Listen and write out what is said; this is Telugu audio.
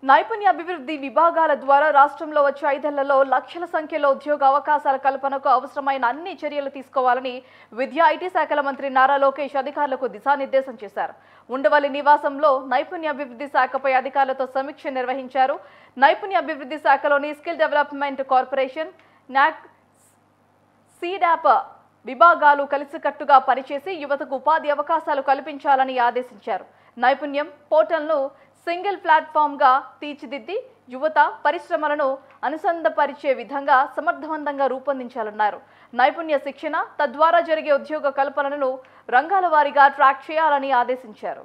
నైపుణ్యాభివృద్ధి విభాగాల ద్వారా రాష్ట్రంలో వచ్చే 5 ఏళ్లలో లక్షల సంఖ్యలో ఉద్యోగ అవకాశాల కల్పనకు అవసరమైన అన్ని చర్యలు తీసుకోవాలని విద్యా ఐటీ శాఖల మంత్రి నారా లోకేష్ అధికారులకు దిశానిర్దేశం చేశారు. ఉండవల్లి నివాసంలో నైపుణ్యాభివృద్ధి శాఖపై అధికారులతో సమీక్ష నిర్వహించారు. నైపుణ్యాభివృద్ధి శాఖలోని స్కిల్ డెవలప్మెంట్ కార్పొరేషన్, నాక్, సీడాప్ విభాగాలు కలిసికట్టుగా పనిచేసి యువతకు ఉపాధి అవకాశాలు కల్పించాలని ఆదేశించారు. నైపుణ్యం పోర్టల్ను సింగిల్ ప్లాట్ఫామ్గా తీర్చిదిద్ది యువత పరిశ్రమలను అనుసంధానపరిచే విధంగా సమర్థవంతంగా రూపొందించాలన్నారు. నైపుణ్య శిక్షణ తద్వారా జరిగే ఉద్యోగ కల్పనను రంగాల వారీగా ట్రాక్ చేయాలని ఆదేశించారు.